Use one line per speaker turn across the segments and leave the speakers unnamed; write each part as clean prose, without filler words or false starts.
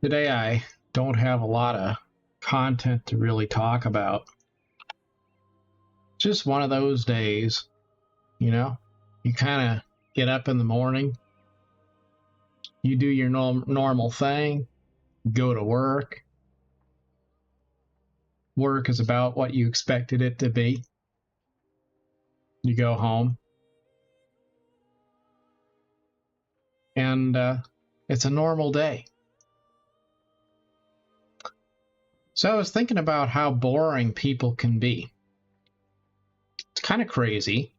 Today I don't have a lot of content to really talk about. Just one of those days, you know? You kind of get up in the morning, you do your normal thing, go to work. Work is about what you expected it to be. You go home. And it's a normal day. So I was thinking about how boring people can be. It's kind of crazy.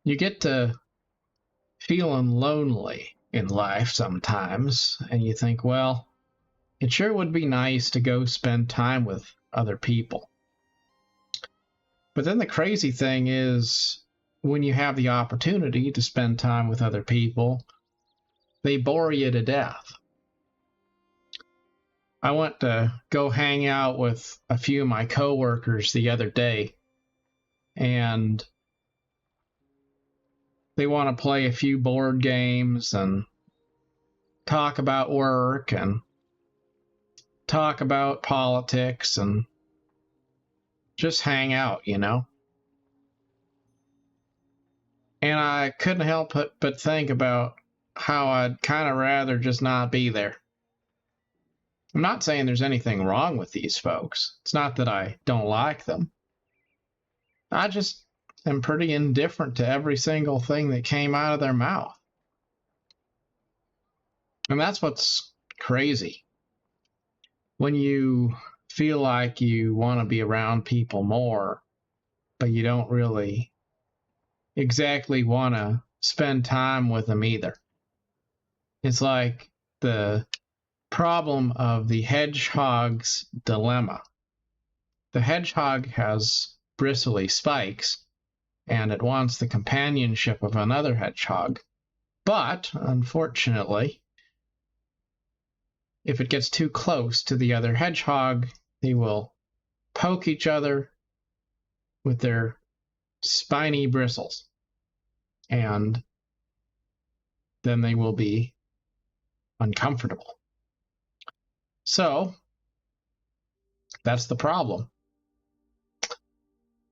You get to feeling lonely in life sometimes, and you think, well, it sure would be nice to go spend time with other people. But then the crazy thing is, when you have the opportunity to spend time with other people, they bore you to death. I went to go hang out with a few of my coworkers the other day, and they want to play a few board games and talk about work and talk about politics and just hang out, you know? And I couldn't help but think about how I'd kind of rather just not be there. I'm not saying there's anything wrong with these folks. It's not that I don't like them. I just am pretty indifferent to every single thing that came out of their mouth. And that's what's crazy. When you feel like you want to be around people more, but you don't really exactly want to spend time with them either. It's like the problem of the hedgehog's dilemma. The hedgehog has bristly spikes, and it wants the companionship of another hedgehog. But, unfortunately, if it gets too close to the other hedgehog, they will poke each other with their spiny bristles, and then they will be uncomfortable. So that's the problem.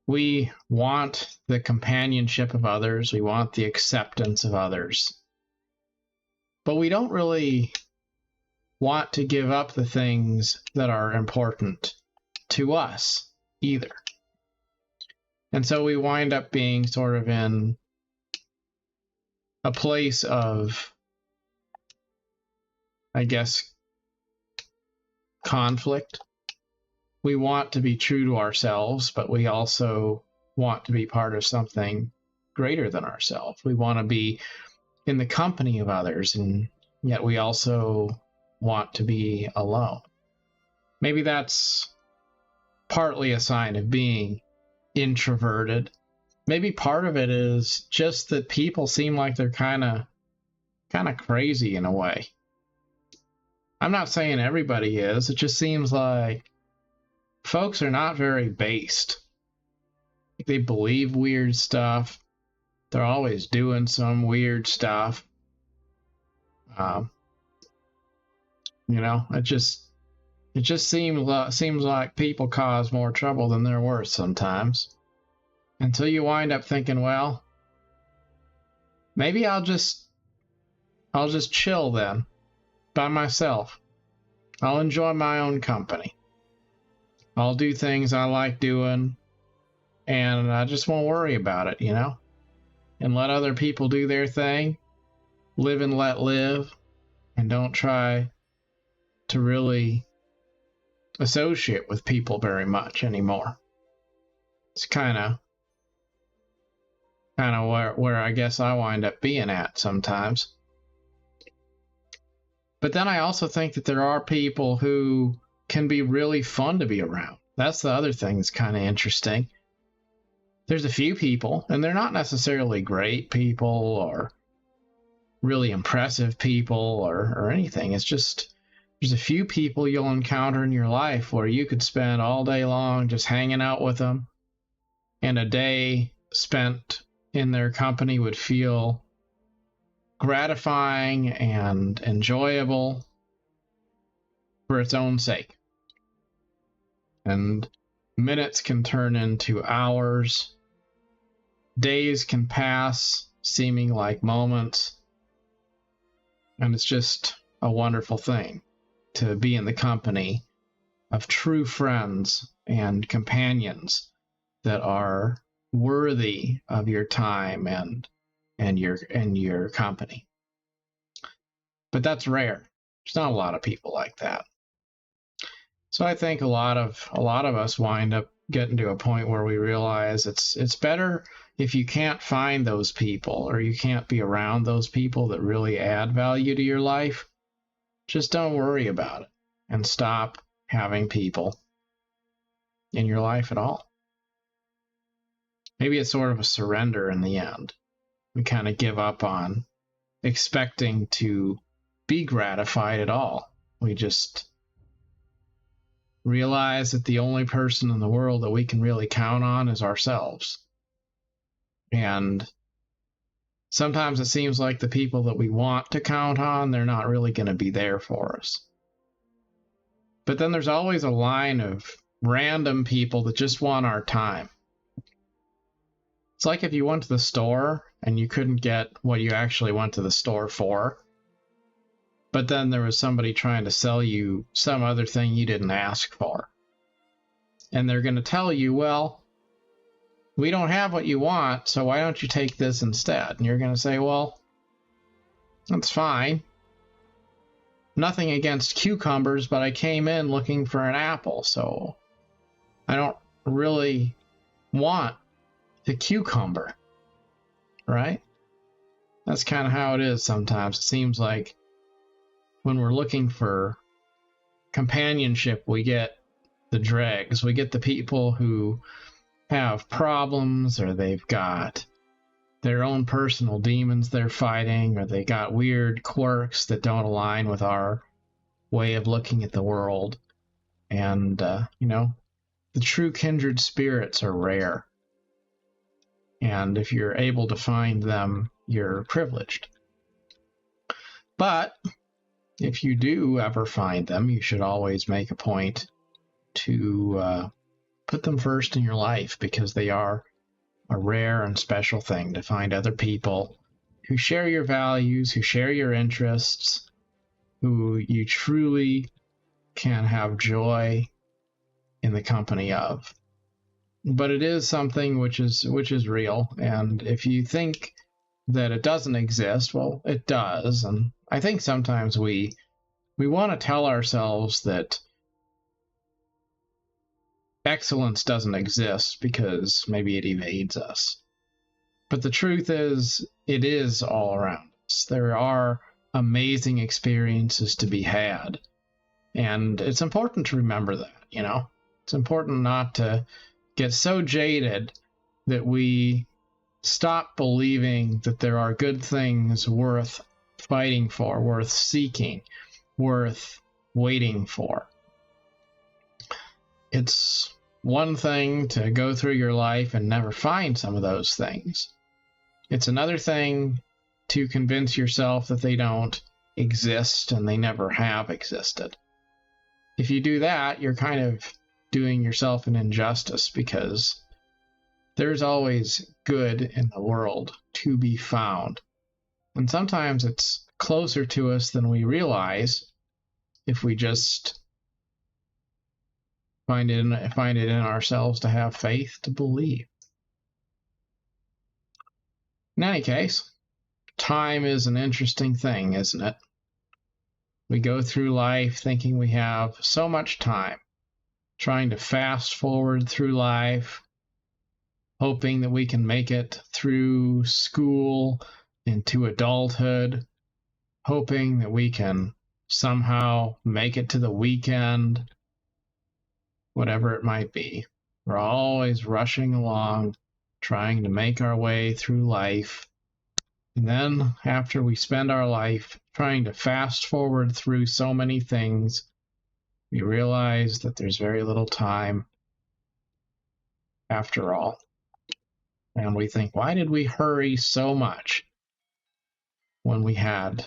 We want the companionship of others, we want the acceptance of others, but we don't really want to give up the things that are important to us either. And so we wind up being sort of in a place of, I guess, conflict. We want to be true to ourselves, but we also want to be part of something greater than ourselves. We want to be in the company of others, and yet we also want to be alone. Maybe that's partly a sign of being introverted. Maybe part of it is just that people seem like they're kind of crazy in a way. I'm not saying everybody is. It just seems like folks are not very based. They believe weird stuff. They're always doing some weird stuff. It just seems like people cause more trouble than they're worth sometimes. Until you wind up thinking, well, maybe I'll just chill then, by myself. I'll enjoy my own company. I'll do things I like doing, and I just won't worry about it, and let other people do their thing, live and let live, and don't try to really associate with people very much anymore. It's kind of where I guess I wind up being at sometimes. But then I also think that there are people who can be really fun to be around. That's the other thing that's kind of interesting. There's a few people, and they're not necessarily great people or really impressive people or anything. It's just there's a few people you'll encounter in your life where you could spend all day long just hanging out with them, and a day spent in their company would feel gratifying and enjoyable, for its own sake. And minutes can turn into hours. Days can pass, seeming like moments. And it's just a wonderful thing to be in the company of true friends and companions that are worthy of your time and your company. But that's rare. There's not a lot of people like that. So I think a lot of us wind up getting to a point where we realize it's better if you can't find those people or you can't be around those people that really add value to your life. Just don't worry about it and stop having people in your life at all. Maybe it's sort of a surrender in the end. We kind of give up on expecting to be gratified at all. We just realize that the only person in the world that we can really count on is ourselves. And sometimes it seems like the people that we want to count on, they're not really going to be there for us. But then there's always a line of random people that just want our time. It's like if you went to the store and you couldn't get what you actually went to the store for, but then there was somebody trying to sell you some other thing you didn't ask for. And they're going to tell you, well, we don't have what you want, so why don't you take this instead? And you're going to say, well, that's fine. Nothing against cucumbers, but I came in looking for an apple, so I don't really want the cucumber, right? That's kind of how it is sometimes. It seems like when we're looking for companionship, we get the dregs. We get the people who have problems, or they've got their own personal demons they're fighting, or they got weird quirks that don't align with our way of looking at the world. And, the true kindred spirits are rare. And if you're able to find them, you're privileged. But if you do ever find them, you should always make a point to put them first in your life, because they are a rare and special thing to find other people who share your values, who share your interests, who you truly can have joy in the company of. But it is something which is real, and if you think that it doesn't exist, well, it does. And I think sometimes we want to tell ourselves that excellence doesn't exist because maybe it evades us. But the truth is, it is all around us. There are amazing experiences to be had. And it's important to remember that, It's important not to get so jaded that we stop believing that there are good things worth fighting for, worth seeking, worth waiting for. It's one thing to go through your life and never find some of those things. It's another thing to convince yourself that they don't exist and they never have existed. If you do that, you're kind of doing yourself an injustice, because there's always good in the world to be found. And sometimes it's closer to us than we realize if we just find it in ourselves to have faith to believe. In any case, time is an interesting thing, isn't it? We go through life thinking we have so much time, trying to fast forward through life, hoping that we can make it through school into adulthood, hoping that we can somehow make it to the weekend, whatever it might be. We're always rushing along, trying to make our way through life. And then after we spend our life trying to fast forward through so many things, we realize that there's very little time after all. And we think, why did we hurry so much when we had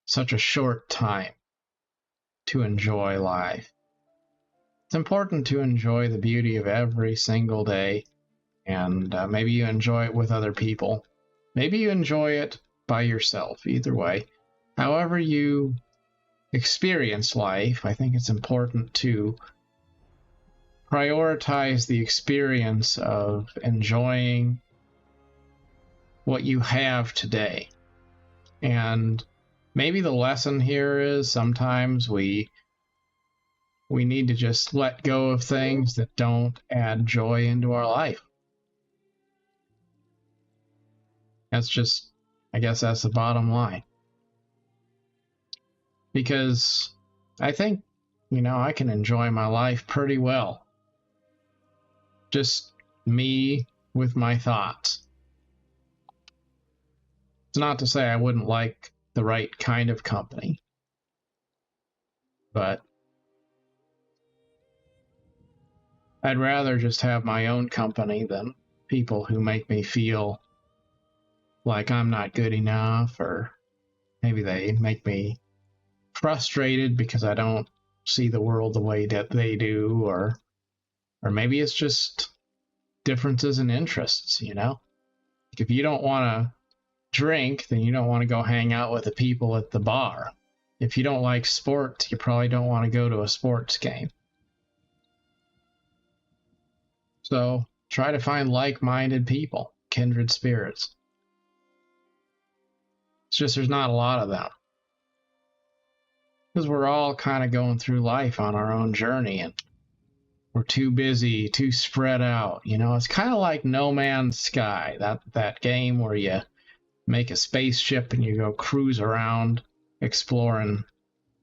such a short time? to enjoy life. It's important to enjoy the beauty of every single day, and maybe you enjoy it with other people. Maybe you enjoy it by yourself. Either way, however you experience life, I think it's important to prioritize the experience of enjoying what you have today. And maybe the lesson here is sometimes we need to just let go of things that don't add joy into our life. That's just, I guess that's the bottom line. Because I think, I can enjoy my life pretty well. Just me with my thoughts. It's not to say I wouldn't like the right kind of company, but I'd rather just have my own company than people who make me feel like I'm not good enough, or maybe they make me frustrated because I don't see the world the way that they do, or maybe it's just differences in interests, If you don't want to drink, then you don't want to go hang out with the people at the bar. If you don't like sports, you probably don't want to go to a sports game. So try to find like-minded people, kindred spirits. It's just there's not a lot of them. Because we're all kind of going through life on our own journey, and we're too busy, too spread out. It's kind of like No Man's Sky, that game where you make a spaceship and you go cruise around exploring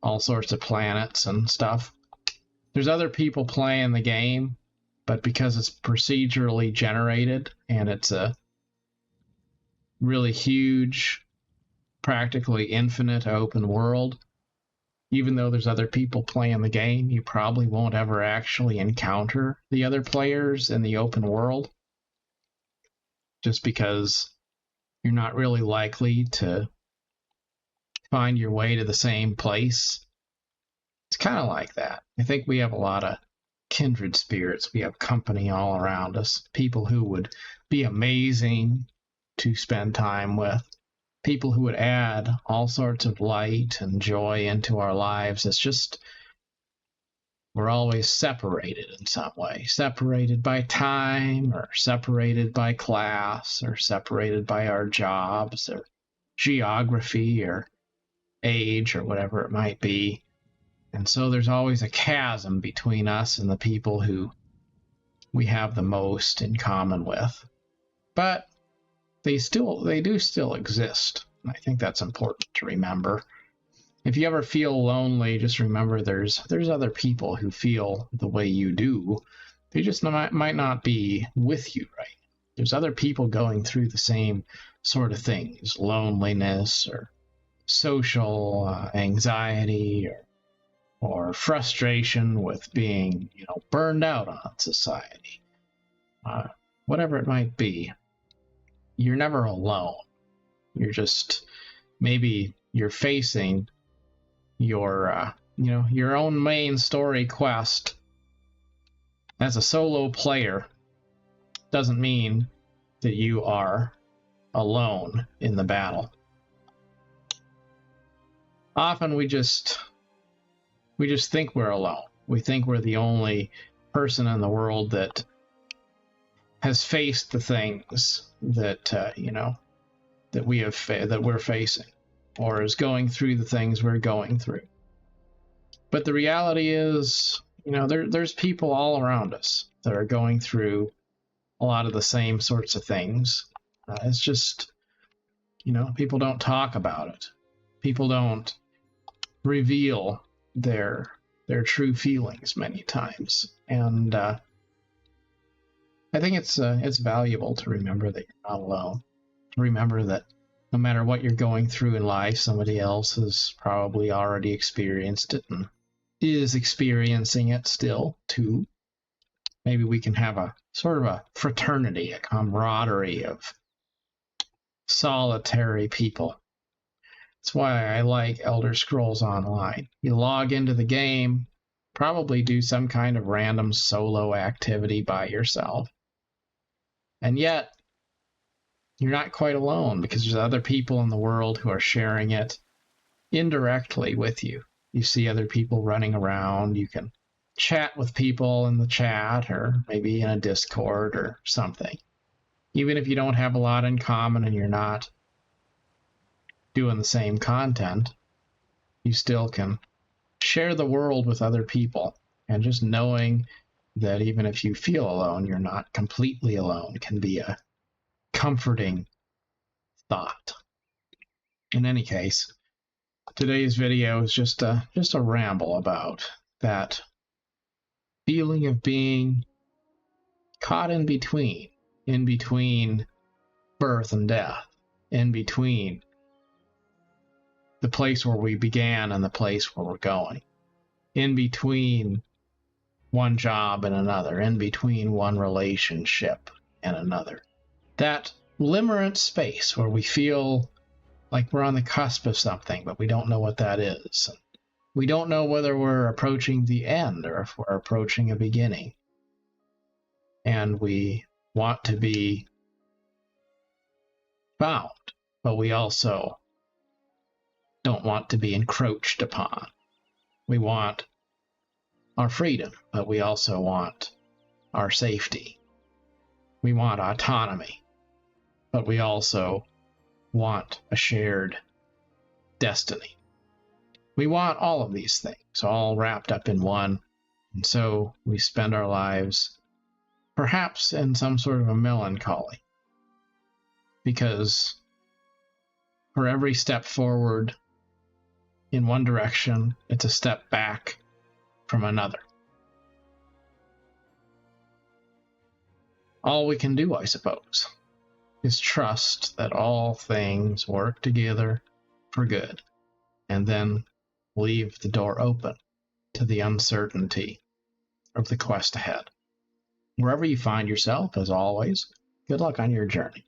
all sorts of planets and stuff. There's other people playing the game, but because it's procedurally generated and it's a really huge, practically infinite open world, even though there's other people playing the game, you probably won't ever actually encounter the other players in the open world, just because you're not really likely to find your way to the same place. It's kind of like that. I think we have a lot of kindred spirits. We have company all around us, people who would be amazing to spend time with, people who would add all sorts of light and joy into our lives. It's just we're always separated in some way, separated by time, or separated by class, or separated by our jobs, or geography, or age, or whatever it might be. And so there's always a chasm between us and the people who we have the most in common with. But they do still exist. And I think that's important to remember. If you ever feel lonely, just remember there's other people who feel the way you do. They just might not be with you right now. There's other people going through the same sort of things, loneliness, or social anxiety, or frustration with being, burned out on society. Whatever it might be, you're never alone. You're just, maybe you're facing your own main story quest as a solo player. Doesn't mean that you are alone in the battle. Often we just think we're alone. We think we're the only person in the world that has faced the things that that we're facing, or is going through the things we're going through. But the reality is, there's people all around us that are going through a lot of the same sorts of things. It's just, people don't talk about it. People don't reveal their true feelings many times. And I think it's valuable to remember that you're not alone. Remember that no matter what you're going through in life, somebody else has probably already experienced it and is experiencing it still too. Maybe we can have a sort of a fraternity, a camaraderie of solitary people That's why I like Elder Scrolls Online. You log into the game, probably do some kind of random solo activity by yourself. And yet, you're not quite alone because there's other people in the world who are sharing it indirectly with you. You see other people running around. You can chat with people in the chat or maybe in a Discord or something. Even if you don't have a lot in common and you're not doing the same content, you still can share the world with other people. And just knowing that even if you feel alone, you're not completely alone can be a comforting thought. In any case, today's video is just a ramble about that feeling of being caught in between birth and death, in between the place where we began and the place where we're going, in between one job and another, in between one relationship and another. That limerent space where we feel like we're on the cusp of something, but we don't know what that is. We don't know whether we're approaching the end or if we're approaching a beginning. And we want to be found, but we also don't want to be encroached upon. We want our freedom, but we also want our safety. We want autonomy, but we also want a shared destiny. We want all of these things, all wrapped up in one, and so we spend our lives perhaps in some sort of a melancholy, because for every step forward in one direction, it's a step back from another. All we can do, I suppose, is trust that all things work together for good, and then leave the door open to the uncertainty of the quest ahead. Wherever you find yourself, as always, good luck on your journey.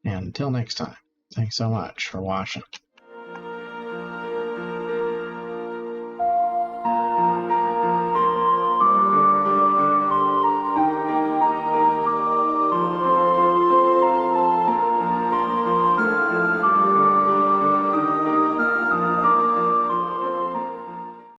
And until next time, thanks so much for watching.